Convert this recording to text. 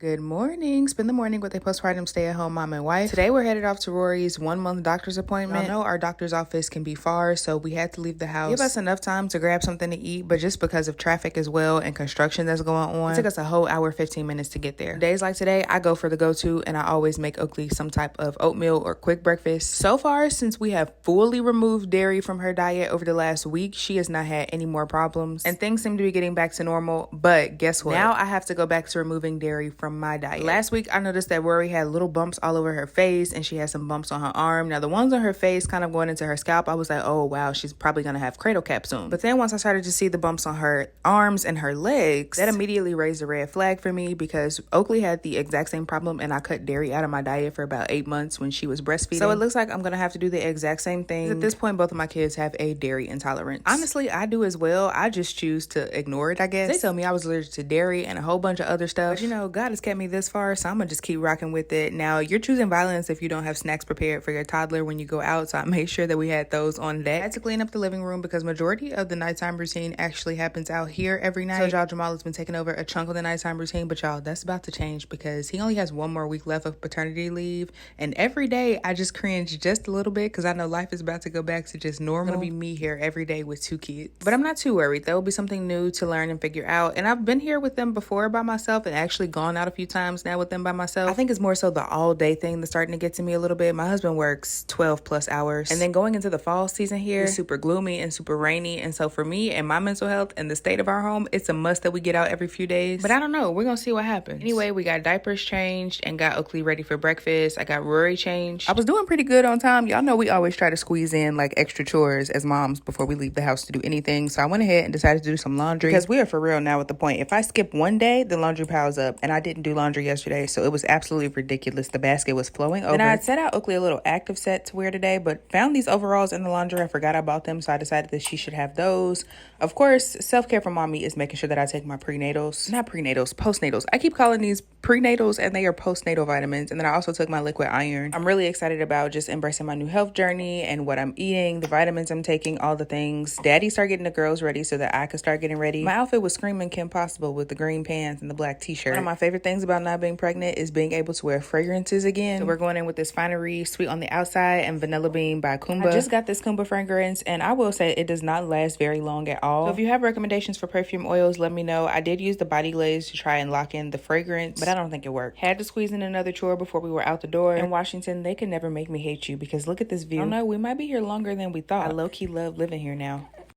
Good morning. Spend the morning with a postpartum stay-at-home mom and wife. Today we're headed off to Rory's 1-month doctor's appointment. Y'all know our doctor's office can be far, so we had to leave the house. Give us enough time to grab something to eat, but just because of traffic as well and construction that's going on, it took us a whole hour, 15 minutes to get there. Days like today, I go for the go-to, and I always make Oakley some type of oatmeal or quick breakfast. So far, since we have fully removed dairy from her diet over the last week, she has not had any more problems, and things seem to be getting back to normal. But guess what? Now I have to go back to removing dairy from my diet. Last week, I noticed that Rory had little bumps all over her face, and she had some bumps on her arm. Now, the ones on her face kind of going into her scalp, I was like, oh, wow, she's probably going to have cradle cap soon. But then once I started to see the bumps on her arms and her legs, that immediately raised a red flag for me because Oakley had the exact same problem, and I cut dairy out of my diet for about 8 months when she was breastfeeding. So it looks like I'm going to have to do the exact same thing. At this point, both of my kids have a dairy intolerance. Honestly, I do as well. I just choose to ignore it, I guess. They tell me I was allergic to dairy and a whole bunch of other stuff. But, you know, God has kept me this far, so I'm going to just keep rocking with it. Now, you're choosing violence if you don't have snacks prepared for your toddler when you go out, so I made sure that we had those on deck. I had to clean up the living room because majority of the nighttime routine actually happens out here every night. So y'all, Jamal has been taking over a chunk of the nighttime routine, but y'all, that's about to change because he only has 1 more week left of paternity leave, and every day I just cringe just a little bit because I know life is about to go back to just normal. It's gonna be me here every day with 2 kids, but I'm not too worried. There will be something new to learn and figure out, and I've been here with them before by myself and actually gone out a few times now with them by myself. I think it's more so the all day thing that's starting to get to me a little bit. My husband works 12 plus hours, and then going into the fall season here, it's super gloomy and super rainy, and so for me and my mental health and the state of our home, it's a must that we get out every few days. But I don't know, we're gonna see what happens. Anyway, we got diapers changed and got Oakley ready for breakfast. I got Rory changed. I was doing pretty good on time. Y'all know we always try to squeeze in like extra chores as moms before we leave the house to do anything, so I went ahead and decided to do some laundry because we are for real now at the point, if I skip one day, the laundry piles up, and I didn't do laundry yesterday, so it was absolutely ridiculous. The basket was flowing over. And I had set out Oakley a little active set to wear today, but found these overalls in the laundry. I forgot I bought them, so I decided that she should have those. Of course, self-care for mommy is making sure that I take my postnatals. I keep calling these prenatals, and they are postnatal vitamins. And then I also took my liquid iron. I'm really excited about just embracing my new health journey and what I'm eating, the vitamins I'm taking, all the things. Daddy started getting the girls ready so that I could start getting ready. My outfit was screaming Kim Possible with the green pants and the black t-shirt. One of my favorite things about not being pregnant is being able to wear fragrances again. So we're going in with this Finery Sweet on the Outside and Vanilla Bean by Kumba. I just got this Kumba fragrance, and I will say it does not last very long at all. So if you have recommendations for perfume oils, let me know. I did use the body glaze to try and lock in the fragrance, but I don't think it worked. Had to squeeze in another chore before we were out the door. In Washington, they can never make me hate you because look at this view. I don't know, we might be here longer than we thought. I low-key love living here now.